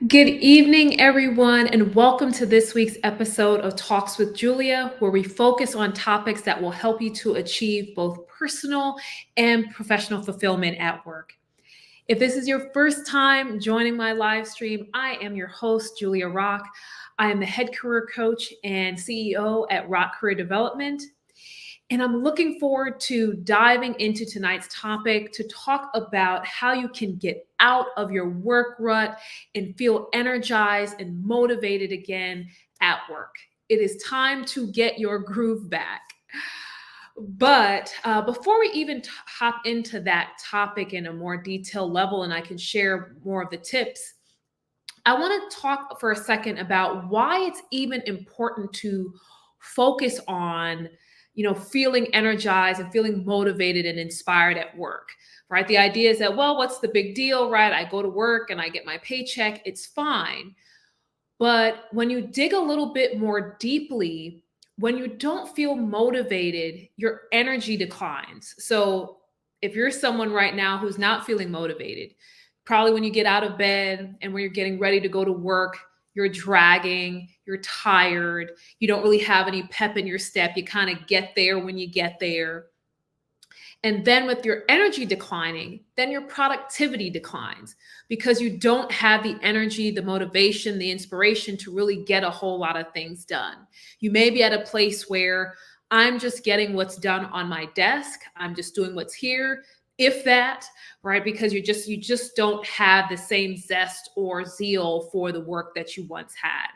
Good evening, everyone, and welcome to this week's episode of Talks with Julia, where we focus on topics that will help you to achieve both personal and professional fulfillment at work. If this is your first time joining my live stream, I am your host, Julia Rock. I am the head career coach and CEO at Rock Career Development. And I'm looking forward to diving into tonight's topic to talk about how you can get out of your work rut and feel energized and motivated again at work. It is time to get your groove back. But before we even hop into that topic in a more detailed level, and I can share more of the tips, I want to talk for a second about why it's even important to focus on, feeling energized and feeling motivated and inspired at work, right? The idea is that, well, what's the big deal, right? I go to work and I get my paycheck, it's fine. But when you dig a little bit more deeply, when you don't feel motivated, your energy declines. So if you're someone right now who's not feeling motivated, probably when you get out of bed and when you're getting ready to go to work, you're dragging, you're tired, you don't really have any pep in your step. You kind of get there when you get there. And then with your energy declining, then your productivity declines because you don't have the energy, the motivation, the inspiration to really get a whole lot of things done. You may be at a place where I'm just getting what's done on my desk. I'm just doing what's here, if that, right? Because you just don't have the same zest or zeal for the work that you once had.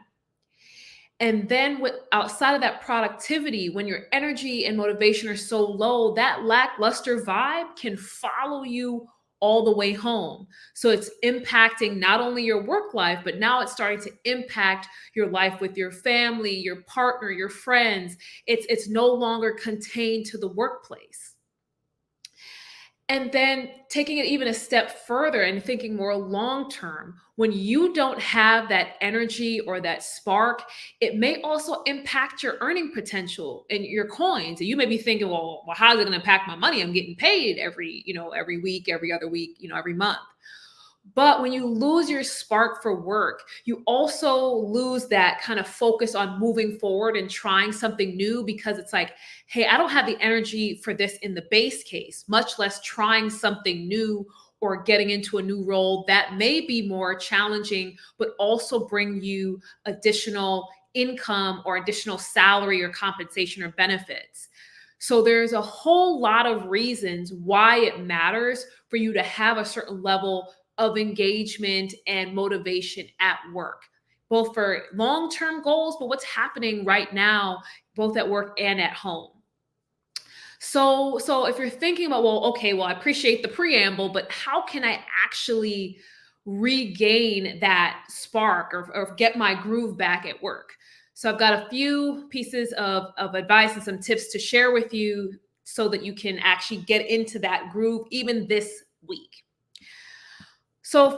And then with outside of that productivity, when your energy and motivation are so low, that lackluster vibe can follow you all the way home. So it's impacting not only your work life, but now it's starting to impact your life with your family, your partner, your friends. It's no longer contained to the workplace. And then taking it even a step further and thinking more long term, when you don't have that energy or that spark, it may also impact your earning potential and your coins. And you may be thinking, well, how is it going to impact my money? I'm getting paid every week, every other week, every month. But when you lose your spark for work, you also lose that kind of focus on moving forward and trying something new because it's like, hey, I don't have the energy for this in the base case, much less trying something new or getting into a new role that may be more challenging, but also bring you additional income or additional salary or compensation or benefits. So there's a whole lot of reasons why it matters for you to have a certain level of engagement and motivation at work, both for long term goals, but what's happening right now, both at work and at home. So if you're thinking about, well, okay, well, I appreciate the preamble, but how can I actually regain that spark or get my groove back at work? So I've got a few pieces of advice and some tips to share with you so that you can actually get into that groove even this week. So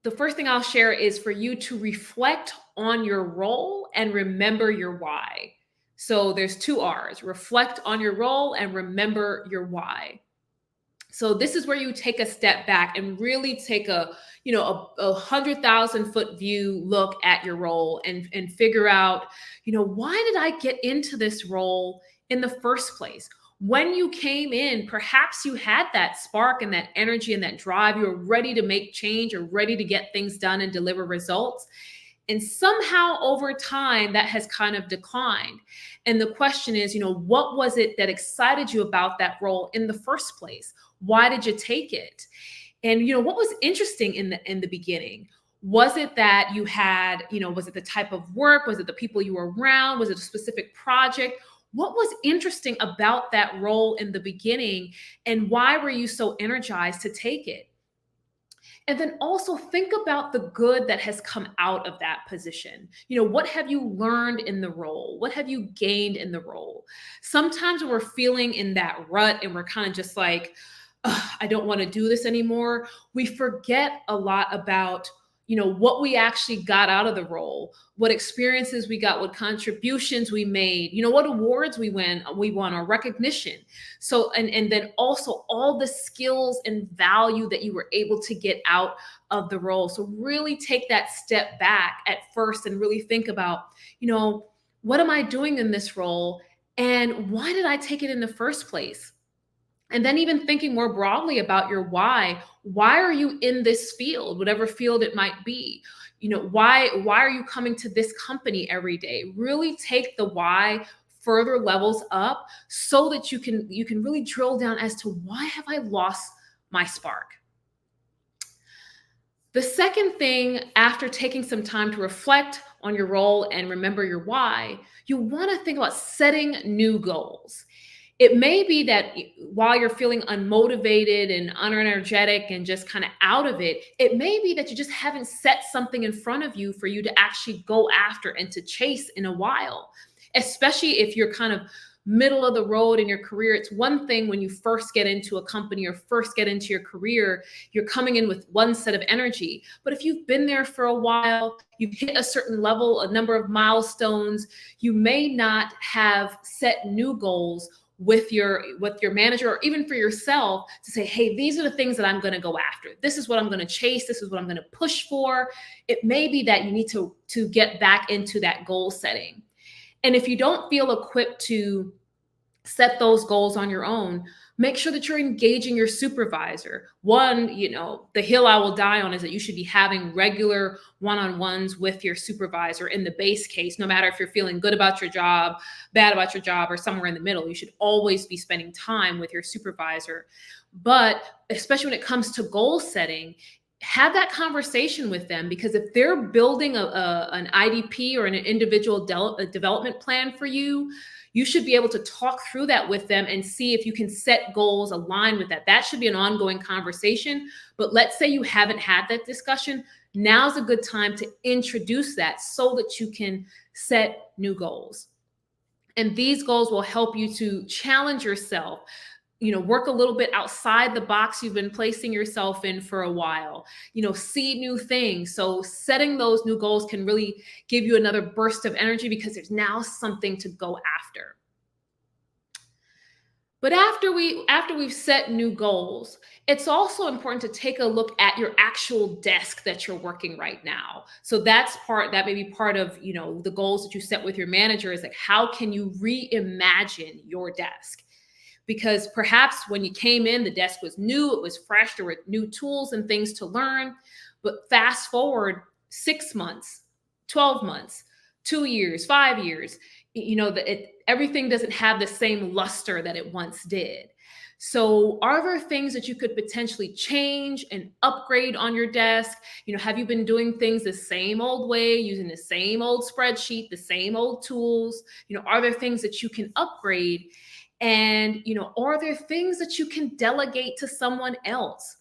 the first thing I'll share is for you to reflect on your role and remember your why. So there's two R's: reflect on your role and remember your why. So this is where you take a step back and really take a 100,000 foot view look at your role and figure out, why did I get into this role in the first place? When you came in, perhaps you had that spark and that energy and that drive. You were ready to make change or ready to get things done and deliver results. And somehow over time, that has kind of declined. And the question is, what was it that excited you about that role in the first place? Why did you take it? And what was interesting in the beginning? Was it that you had, was it the type of work? Was it the people you were around? Was it a specific project? What was interesting about that role in the beginning? And why were you so energized to take it? And then also think about the good that has come out of that position. What have you learned in the role? What have you gained in the role? Sometimes when we're feeling in that rut and we're kind of just like, "Ugh, I don't want to do this anymore," we forget a lot about what we actually got out of the role, what experiences we got, what contributions we made, what awards we won or recognition. So, and then also all the skills and value that you were able to get out of the role. So really take that step back at first and really think about, what am I doing in this role? And why did I take it in the first place? And then even thinking more broadly about your why. Why are you in this field, whatever field it might be? Why are you coming to this company every day? Really take the why further levels up so that you can really drill down as to why have I lost my spark? The second thing, after taking some time to reflect on your role and remember your why, you want to think about setting new goals. It may be that while you're feeling unmotivated and unenergetic and just kind of out of it, it may be that you just haven't set something in front of you for you to actually go after and to chase in a while, especially if you're kind of middle of the road in your career. It's one thing when you first get into a company or first get into your career, you're coming in with one set of energy. But if you've been there for a while, you've hit a certain level, a number of milestones, you may not have set new goals with your manager or even for yourself to say, hey, these are the things that I'm going to go after. This is what I'm going to chase. This is what I'm going to push for. It may be that you need to get back into that goal setting. And if you don't feel equipped to set those goals on your own, make sure that you're engaging your supervisor. One, the hill I will die on is that you should be having regular one-on-ones with your supervisor in the base case, no matter if you're feeling good about your job, bad about your job, or somewhere in the middle. You should always be spending time with your supervisor. But especially when it comes to goal setting, have that conversation with them, because if they're building an IDP or an individual development plan for you, you should be able to talk through that with them and see if you can set goals aligned with that. That should be an ongoing conversation. But let's say you haven't had that discussion. Now's a good time to introduce that so that you can set new goals. And these goals will help you to challenge yourself, work a little bit outside the box you've been placing yourself in for a while, see new things. So setting those new goals can really give you another burst of energy because there's now something to go after. But after we've set new goals, it's also important to take a look at your actual desk that you're working right now. So that may be part of, the goals that you set with your manager is like, how can you reimagine your desk? Because perhaps when you came in, the desk was new, it was fresh, there were new tools and things to learn. But fast forward 6 months, 12 months, 2 years, 5 years, everything doesn't have the same luster that it once did. So are there things that you could potentially change and upgrade on your desk? Have you been doing things the same old way, using the same old spreadsheet, the same old tools? Are there things that you can upgrade? And, are there things that you can delegate to someone else?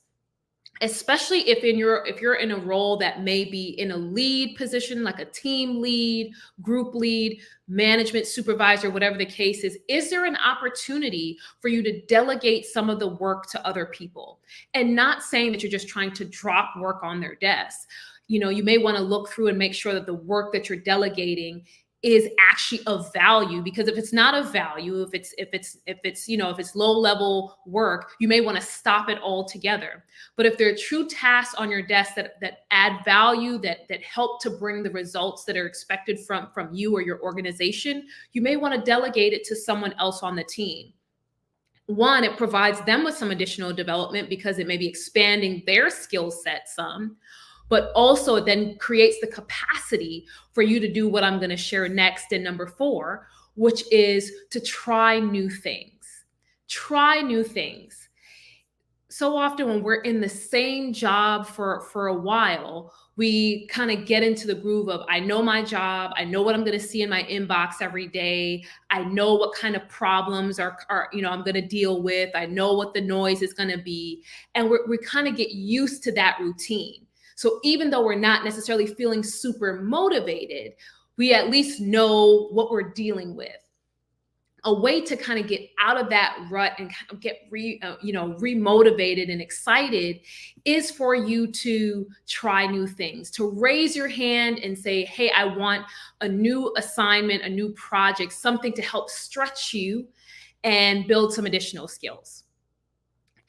Especially if you're in a role that may be in a lead position, like a team lead, group lead, management supervisor, whatever the case is there an opportunity for you to delegate some of the work to other people? And not saying that you're just trying to drop work on their desk. You may want to look through and make sure that the work that you're delegating is actually of value, because if it's not of value, if it's low level work, you may want to stop it altogether. But if there are true tasks on your desk that add value, that help to bring the results that are expected from you or your organization, you may want to delegate it to someone else on the team. One, it provides them with some additional development because it may be expanding their skill set some. But also it then creates the capacity for you to do what I'm going to share next in number 4, which is to try new things. Try new things. So often when we're in the same job for a while, we kind of get into the groove of, I know my job, I know what I'm going to see in my inbox every day, I know what kind of problems are I'm going to deal with, I know what the noise is going to be, and we kind of get used to that routine. So even though we're not necessarily feeling super motivated, we at least know what we're dealing with. a way to kind of get out of that rut and kind of get remotivated and excited is for you to try new things, to raise your hand and say, hey, I want a new assignment, a new project, something to help stretch you and build some additional skills.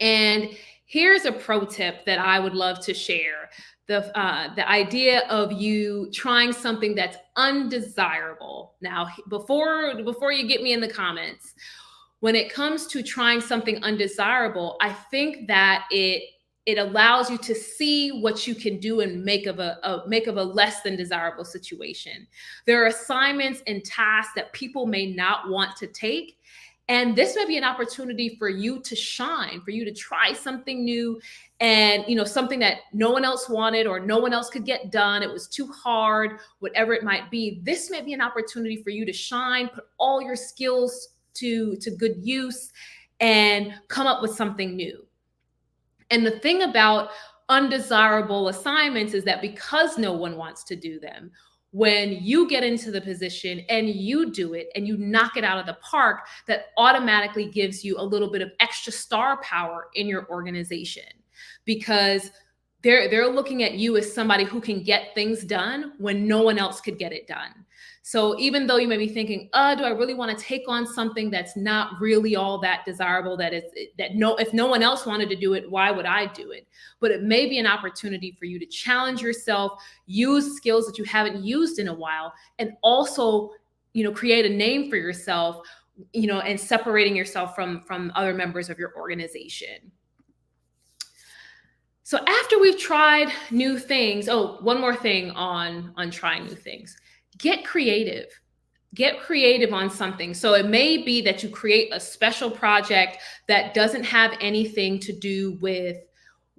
And here's a pro tip that I would love to share. The idea of you trying something that's undesirable. Now, before you get me in the comments, when it comes to trying something undesirable, I think that it allows you to see what you can do and make of a less than desirable situation. There are assignments and tasks that people may not want to take. And this may be an opportunity for you to shine, for you to try something new and, something that no one else wanted or no one else could get done. It was too hard, whatever it might be. This may be an opportunity for you to shine, put all your skills to good use and come up with something new. And the thing about undesirable assignments is that because no one wants to do them, when you get into the position and you do it and you knock it out of the park, that automatically gives you a little bit of extra star power in your organization, because they're looking at you as somebody who can get things done when no one else could get it done. So even though you may be thinking, do I really want to take on something that's not really all that desirable, if no one else wanted to do it, why would I do it? But it may be an opportunity for you to challenge yourself, use skills that you haven't used in a while, and also, create a name for yourself, and separating yourself from other members of your organization. So after we've tried new things, one more thing on trying new things. Get creative. Get creative on something. So it may be that you create a special project that doesn't have anything to do with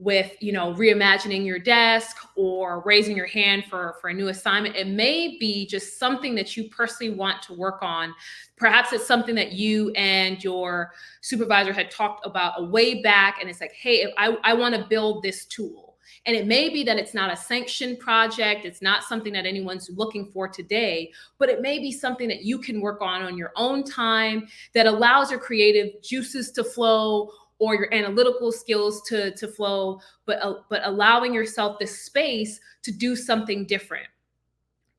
reimagining your desk or raising your hand for a new assignment. It may be just something that you personally want to work on. Perhaps it's something that you and your supervisor had talked about a way back, and it's like, hey, I want to build this tool. And it may be that it's not a sanctioned project. It's not something that anyone's looking for today, but it may be something that you can work on your own time that allows your creative juices to flow or your analytical skills to flow, but allowing yourself the space to do something different.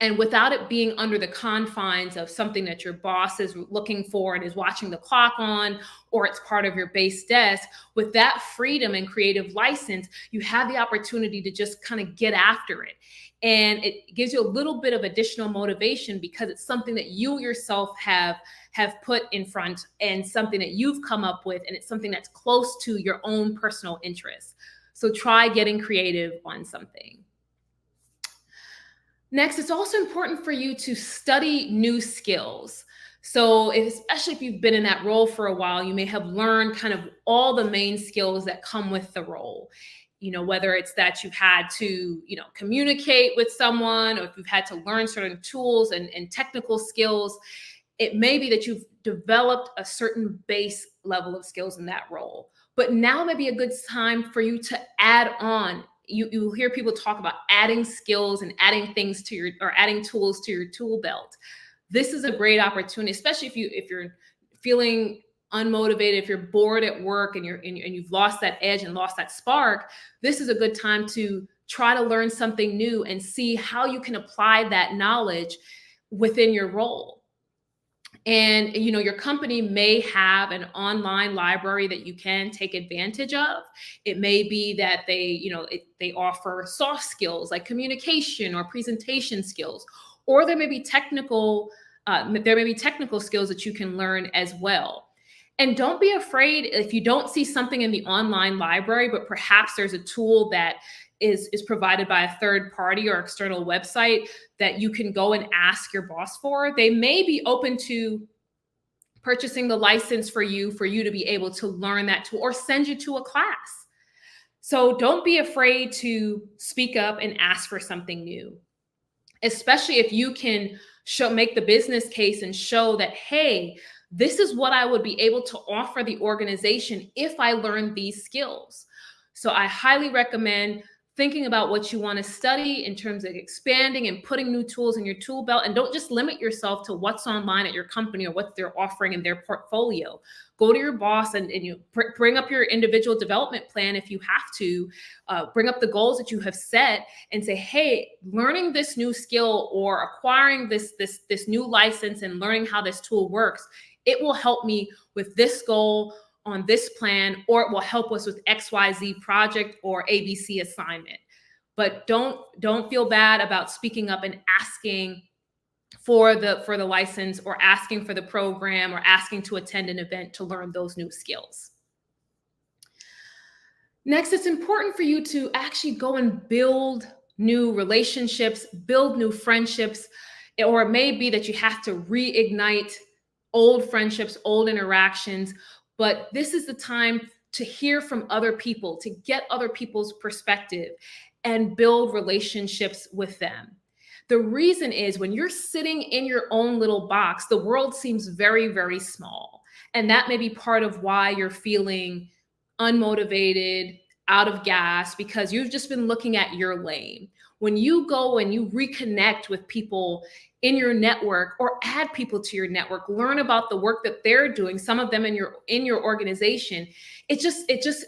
And without it being under the confines of something that your boss is looking for and is watching the clock on, or it's part of your base desk, with that freedom and creative license, you have the opportunity to just kind of get after it. And it gives you a little bit of additional motivation because it's something that you yourself have put in front and something that you've come up with, and it's something that's close to your own personal interests. So try getting creative on something. Next, it's also important for you to study new skills. So especially if you've been in that role for a while, you may have learned kind of all the main skills that come with the role. Whether it's that you've had to, communicate with someone, or if you've had to learn certain tools and technical skills, it may be that you've developed a certain base level of skills in that role. But now may be a good time for you to add on. You hear people talk about adding skills and adding things adding tools to your tool belt. This is a great opportunity, especially if you're feeling unmotivated, if you're bored at work and you've lost that edge and lost that spark. This is a good time to try to learn something new and see how you can apply that knowledge within your role. And, your company may have an online library that you can take advantage of. It may be that they offer soft skills like communication or presentation skills, or there may be technical skills that you can learn as well. And don't be afraid if you don't see something in the online library, but perhaps there's a tool that is provided by a third party or external website that you can go and ask your boss for. They may be open to purchasing the license for you to be able to learn that tool or send you to a class. So don't be afraid to speak up and ask for something new, especially if you can make the business case and show that, hey, this is what I would be able to offer the organization if I learned these skills. So I highly recommend thinking about what you want to study in terms of expanding and putting new tools in your tool belt. And don't just limit yourself to what's online at your company or what they're offering in their portfolio. Go to your boss and you bring up your individual development plan if you have to. Bring up the goals that you have set and say, hey, learning this new skill or acquiring this new license and learning how this tool works, it will help me with this goal on this plan, or it will help us with XYZ project or ABC assignment. But don't feel bad about speaking up and asking for the license, or asking for the program, or asking to attend an event to learn those new skills. Next, it's important for you to actually go and build new relationships, build new friendships, or it may be that you have to reignite old friendships, old interactions. But this is the time to hear from other people, to get other people's perspective and build relationships with them. The reason is, when you're sitting in your own little box, the world seems very, very small. And that may be part of why you're feeling unmotivated, out of gas, because you've just been looking at your lane. When you go and you reconnect with people in your network, or add people to your network, learn about the work that they're doing, some of them in your organization, it just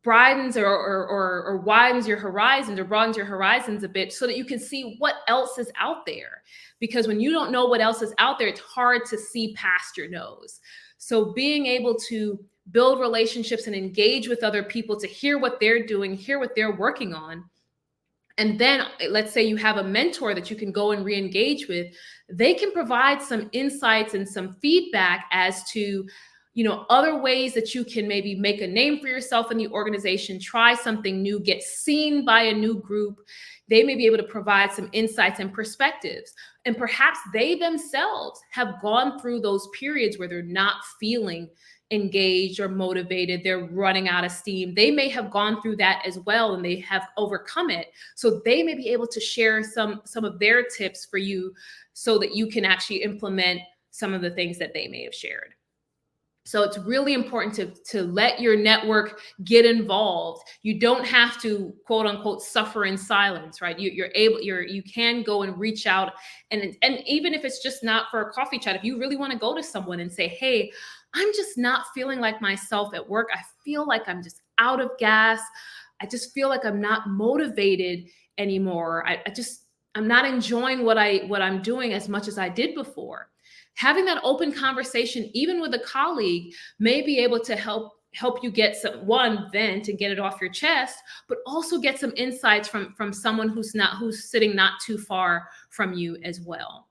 broadens or widens your horizons, or broadens your horizons a bit, so that you can see what else is out there. Because when you don't know what else is out there, it's hard to see past your nose. So being able to build relationships and engage with other people, to hear what they're doing, hear what they're working on. And then let's say you have a mentor that you can go and re-engage with. They can provide some insights and some feedback as to, other ways that you can maybe make a name for yourself in the organization, try something new, get seen by a new group. They may be able to provide some insights and perspectives. And perhaps they themselves have gone through those periods where they're not feeling engaged or motivated, they're running out of steam. They may have gone through that as well, and they have overcome it. So they may be able to share some of their tips for you, so that you can actually implement some of the things that they may have shared. So it's really important to let your network get involved. You don't have to, quote unquote, suffer in silence, right? You can go and reach out, and even if it's just not for a coffee chat, if you really want to go to someone and say, hey, I'm just not feeling like myself at work. I feel like I'm just out of gas. I just feel like I'm not motivated anymore. I'm not enjoying what I'm doing as much as I did before. Having that open conversation, even with a colleague, may be able to help you get one vent and get it off your chest, but also get some insights from someone who's sitting not too far from you as well.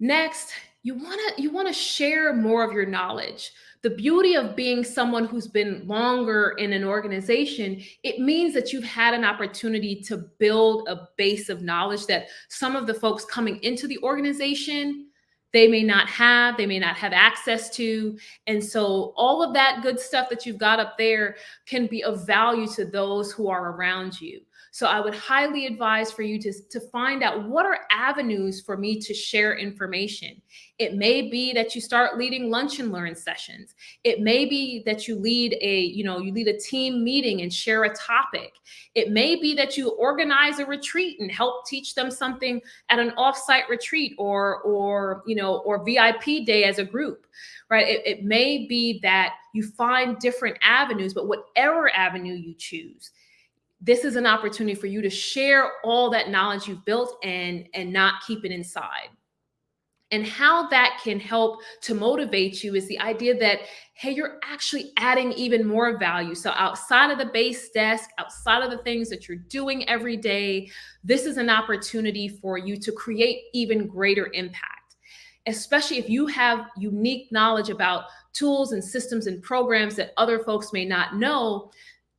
Next, you want to share more of your knowledge. The beauty of being someone who's been longer in an organization, it means that you've had an opportunity to build a base of knowledge that some of the folks coming into the organization, they may not have access to. And so all of that good stuff that you've got up there can be of value to those who are around you. So I would highly advise for you to find out, what are avenues for me to share information. It may be that you start leading lunch and learn sessions. It may be that you lead a team meeting and share a topic. It may be that you organize a retreat and help teach them something at an offsite retreat or VIP day as a group, right? It may be that you find different avenues, but whatever avenue you choose, this is an opportunity for you to share all that knowledge you've built and not keep it inside. And how that can help to motivate you is the idea that, hey, you're actually adding even more value. So outside of the base desk, outside of the things that you're doing every day, this is an opportunity for you to create even greater impact, especially if you have unique knowledge about tools and systems and programs that other folks may not know.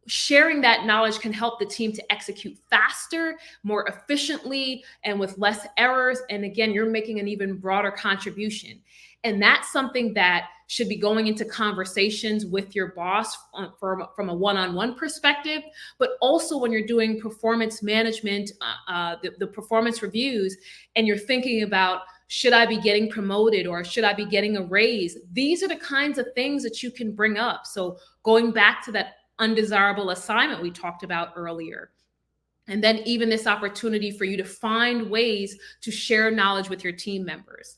Sharing that knowledge can help the team to execute faster, more efficiently, and with less errors. And again, you're making an even broader contribution. And that's something that should be going into conversations with your boss from a one-on-one perspective, but also when you're doing performance management, the performance reviews, and you're thinking about, should I be getting promoted or should I be getting a raise? These are the kinds of things that you can bring up. So going back to that undesirable assignment we talked about earlier. And then even this opportunity for you to find ways to share knowledge with your team members.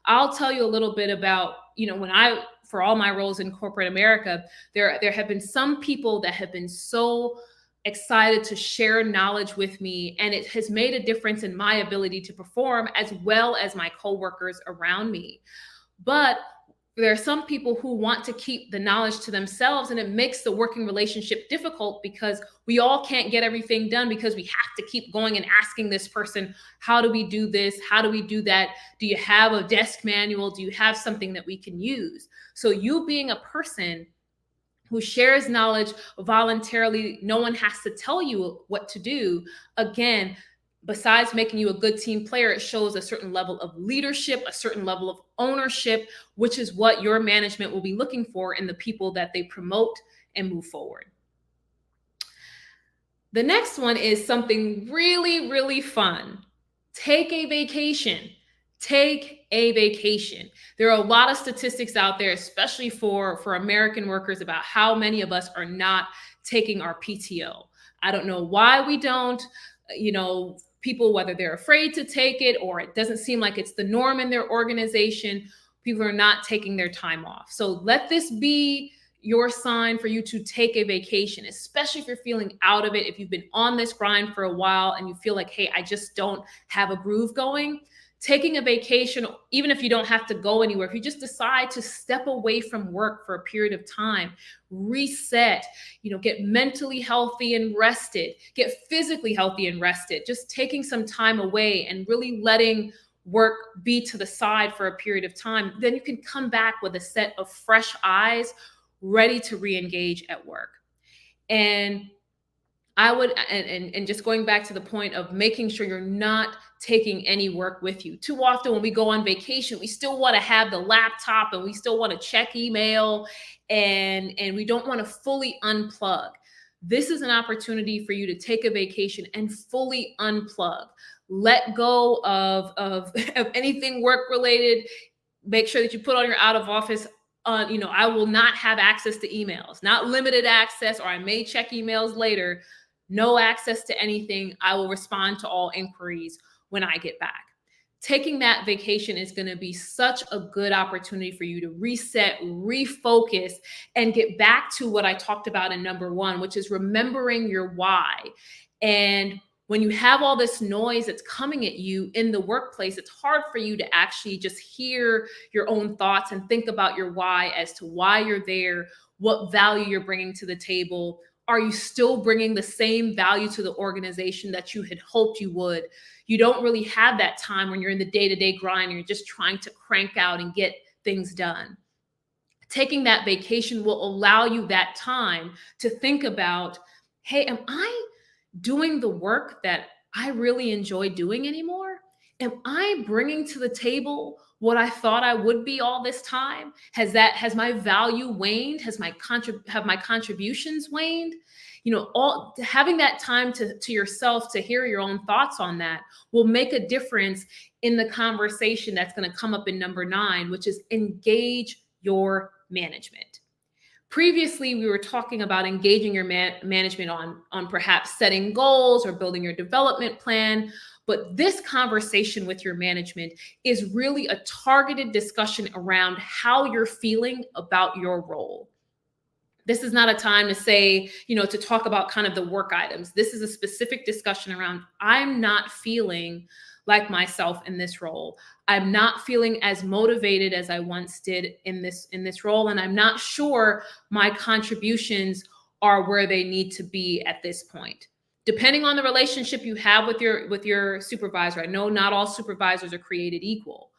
I'll tell you a little bit about, when for all my roles in corporate America, there have been some people that have been so excited to share knowledge with me, and it has made a difference in my ability to perform as well as my coworkers around me. But there are some people who want to keep the knowledge to themselves, and it makes the working relationship difficult because we all can't get everything done because we have to keep going and asking this person, how do we do this? How do we do that? Do you have a desk manual? Do you have something that we can use? So you being a person who shares knowledge voluntarily, no one has to tell you what to do. Again, besides making you a good team player, it shows a certain level of leadership, a certain level of ownership, which is what your management will be looking for in the people that they promote and move forward. The next one is something really, really fun. Take a vacation. Take a vacation. There are a lot of statistics out there, especially for American workers, about how many of us are not taking our PTO. I don't know why we don't. People, whether they're afraid to take it or it doesn't seem like it's the norm in their organization, people are not taking their time off. So let this be your sign for you to take a vacation, especially if you're feeling out of it. If you've been on this grind for a while and you feel like, hey, I just don't have a groove going, taking a vacation, even if you don't have to go anywhere, if you just decide to step away from work for a period of time, reset, get mentally healthy and rested, get physically healthy and rested, just taking some time away and really letting work be to the side for a period of time, then you can come back with a set of fresh eyes, ready to re-engage at work. And I would, and just going back to the point of making sure you're not taking any work with you. Too often when we go on vacation, we still want to have the laptop and we still want to check email and we don't want to fully unplug. This is an opportunity for you to take a vacation and fully unplug. Let go of anything work related. Make sure that you put on your out of office. I will not have access to emails, not limited access, or I may check emails later. No access to anything. I will respond to all inquiries when I get back. Taking that vacation is going to be such a good opportunity for you to reset, refocus, and get back to what I talked about in number 1, which is remembering your why. And when you have all this noise that's coming at you in the workplace, it's hard for you to actually just hear your own thoughts and think about your why as to why you're there, what value you're bringing to the table. Are you still bringing the same value to the organization that you had hoped you would? You don't really have that time when you're in the day-to-day grind and you're just trying to crank out and get things done. Taking that vacation will allow you that time to think about, hey, am I doing the work that I really enjoy doing anymore? Am I bringing to the table what I thought I would be all this time? Has my value waned? Have my contributions waned? Having that time to yourself to hear your own thoughts on that will make a difference in the conversation that's going to come up in number 9, which is engage your management. Previously, we were talking about engaging your management on perhaps setting goals or building your development plan. But this conversation with your management is really a targeted discussion around how you're feeling about your role. This is not a time to say, to talk about kind of the work items. This is a specific discussion around, I'm not feeling like myself in this role. I'm not feeling as motivated as I once did in this role. And I'm not sure my contributions are where they need to be at this point. Depending on the relationship you have with your supervisor, I know not all supervisors are created equal,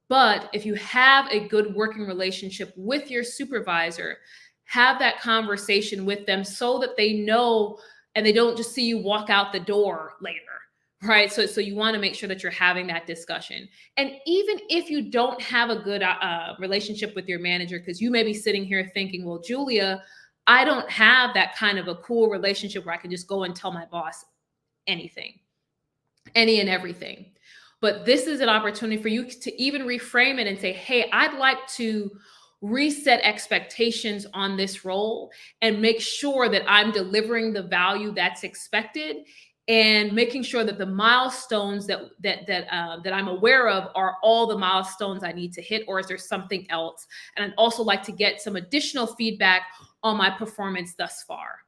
but if you have a good working relationship with your supervisor, have that conversation with them so that they know and they don't just see you walk out the door later, right? So you want to make sure that you're having that discussion. And even if you don't have a good relationship with your manager, because you may be sitting here thinking, well, Julia, I don't have that kind of a cool relationship where I can just go and tell my boss anything, any and everything. But this is an opportunity for you to even reframe it and say, hey, I'd like to reset expectations on this role and make sure that I'm delivering the value that's expected, and making sure that the milestones that I'm aware of are all the milestones I need to hit, or is there something else? And I'd also like to get some additional feedback on my performance thus far,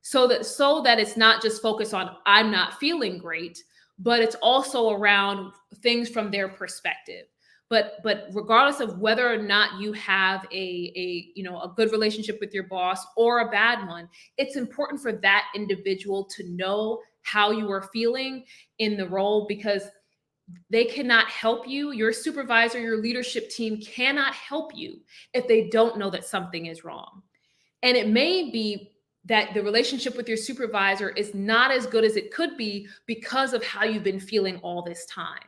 so that it's not just focused on I'm not feeling great, but it's also around things from their perspective. But regardless of whether or not you have a good relationship with your boss or a bad one, it's important for that individual to know how you are feeling in the role, because they cannot help you. Your supervisor, your leadership team cannot help you if they don't know that something is wrong. And it may be that the relationship with your supervisor is not as good as it could be because of how you've been feeling all this time.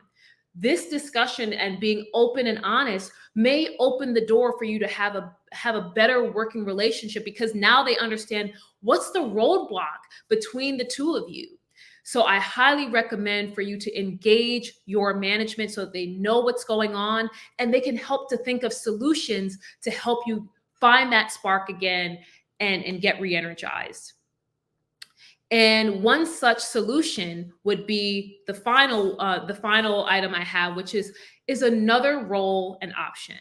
This discussion and being open and honest may open the door for you to have a better working relationship, because now they understand what's the roadblock between the two of you. So I highly recommend for you to engage your management so that they know what's going on and they can help to think of solutions to help you find that spark again and get re-energized. And one such solution would be the final item I have, which is another role and option.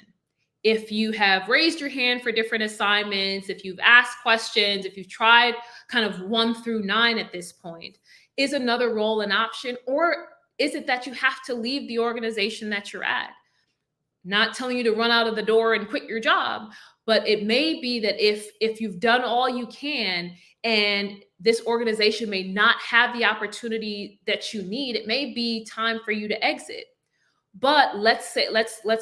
If you have raised your hand for different assignments, if you've asked questions, if you've tried kind of 1 through 9 at this point, is another role an option? Or is it that you have to leave the organization that you're at? Not telling you to run out of the door and quit your job, but it may be that if you've done all you can and this organization may not have the opportunity that you need, it may be time for you to exit. But let's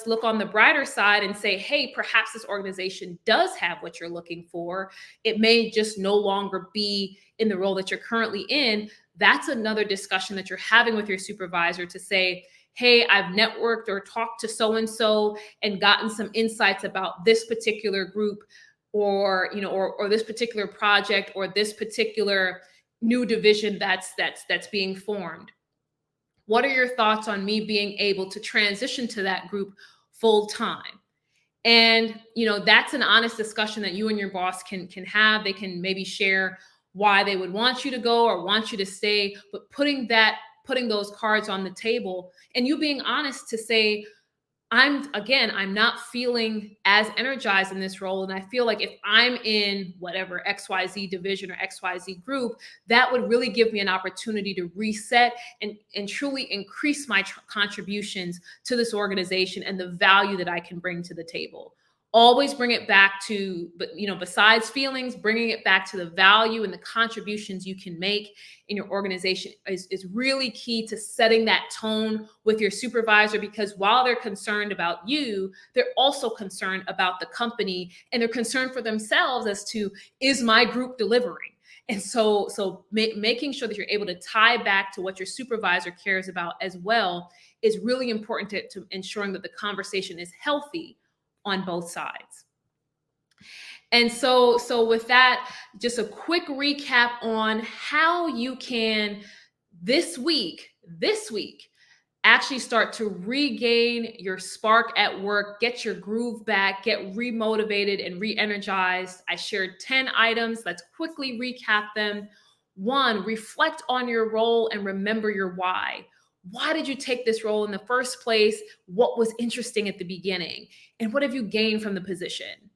look on the brighter side and say, hey, perhaps this organization does have what you're looking for. It may just no longer be in the role that you're currently in. That's another discussion that you're having with your supervisor to say, hey, I've networked or talked to so-and-so and gotten some insights about this particular group, or this particular project, or this particular new division that's being formed. What are your thoughts on me being able to transition to that group full time? And that's an honest discussion that you and your boss can have. They can maybe share why they would want you to go or want you to stay, but putting those cards on the table and you being honest to say, I'm not feeling as energized in this role. And I feel like if I'm in whatever XYZ division or XYZ group, that would really give me an opportunity to reset and truly increase my contributions to this organization and the value that I can bring to the table. Always bring it back to, besides feelings, bringing it back to the value and the contributions you can make in your organization is really key to setting that tone with your supervisor, because while they're concerned about you, they're also concerned about the company and they're concerned for themselves as to, is my group delivering? And so making sure that you're able to tie back to what your supervisor cares about as well is really important to ensuring that the conversation is healthy on both sides. And so with that, just a quick recap on how you can this week actually start to regain your spark at work, get your groove back, get remotivated and re-energized. I shared 10 items. Let's quickly recap them. 1, reflect on your role and remember your why. Why did you take this role in the first place? What was interesting at the beginning? And what have you gained from the position?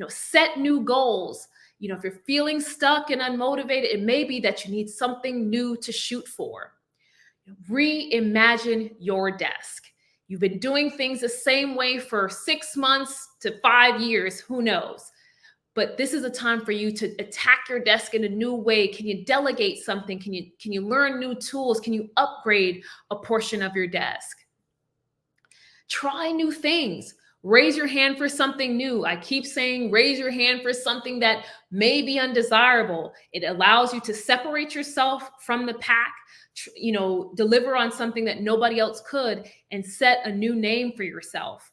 Set new goals. If you're feeling stuck and unmotivated, it may be that you need something new to shoot for. Reimagine your desk. You've been doing things the same way for 6 months to 5 years, who knows? But this is a time for you to attack your desk in a new way. Can you delegate something? Can you learn new tools? Can you upgrade a portion of your desk? Try new things. Raise your hand for something new. I keep saying raise your hand for something that may be undesirable. It allows you to separate yourself from the pack, deliver on something that nobody else could, and set a new name for yourself.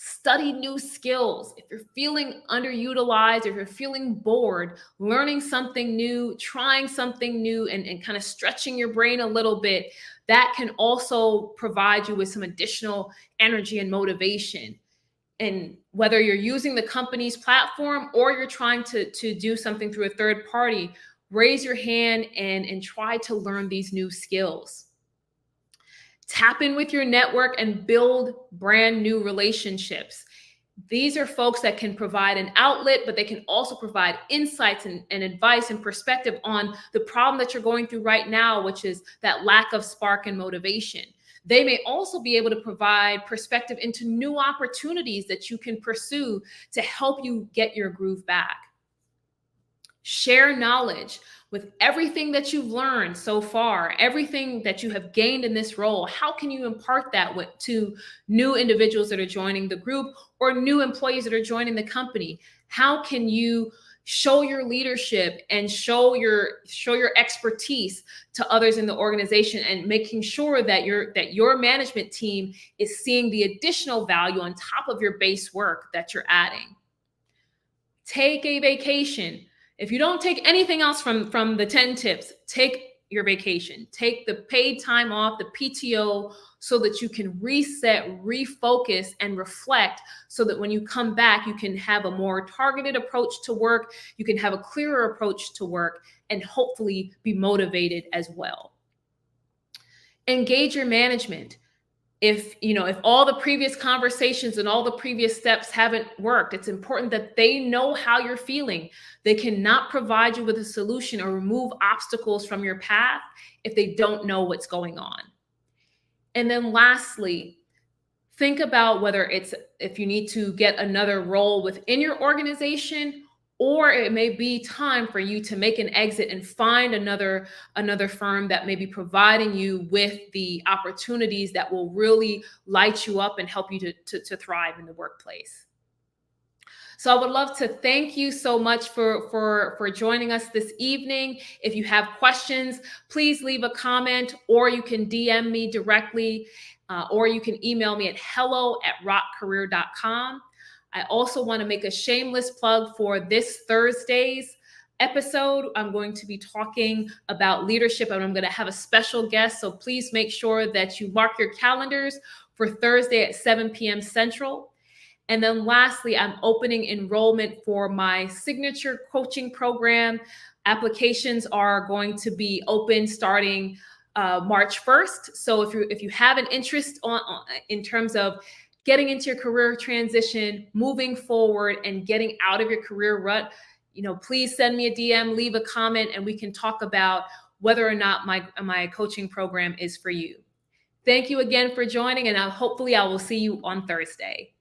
Study new skills. If you're feeling underutilized, if you're feeling bored, learning something new, trying something new, and kind of stretching your brain a little bit, that can also provide you with some additional energy and motivation. And whether you're using the company's platform or you're trying to do something through a third party, raise your hand and try to learn these new skills. Tap in with your network and build brand new relationships. These are folks that can provide an outlet, but they can also provide insights and advice and perspective on the problem that you're going through right now, which is that lack of spark and motivation. They may also be able to provide perspective into new opportunities that you can pursue to help you get your groove back. Share knowledge. With everything that you've learned so far, everything that you have gained in this role, how can you impart that to new individuals that are joining the group or new employees that are joining the company? How can you show your leadership and show your expertise to others in the organization, and making sure that your management team is seeing the additional value on top of your base work that you're adding? Take a vacation. If you don't take anything else from the 10 tips, take your vacation. Take the paid time off, the PTO, so that you can reset, refocus, and reflect, so that when you come back, you can have a more targeted approach to work, you can have a clearer approach to work, and hopefully be motivated as well. Engage your management. If all the previous conversations and all the previous steps haven't worked, it's important that they know how you're feeling. They cannot provide you with a solution or remove obstacles from your path if they don't know what's going on. And then lastly, think about if you need to get another role within your organization, or it may be time for you to make an exit and find another firm that may be providing you with the opportunities that will really light you up and help you to thrive in the workplace. So I would love to thank you so much for joining us this evening. If you have questions, please leave a comment, or you can DM me directly, or you can email me at hello@rockcareer.com. I also want to make a shameless plug for this Thursday's episode. I'm going to be talking about leadership, and I'm going to have a special guest. So please make sure that you mark your calendars for Thursday at 7 p.m. Central. And then lastly, I'm opening enrollment for my signature coaching program. Applications are going to be open starting March 1st. So if you have an interest in terms of getting into your career transition, moving forward, and getting out of your career rut, please send me a DM, leave a comment, and we can talk about whether or not my coaching program is for you. Thank you again for joining, and hopefully I will see you on Thursday.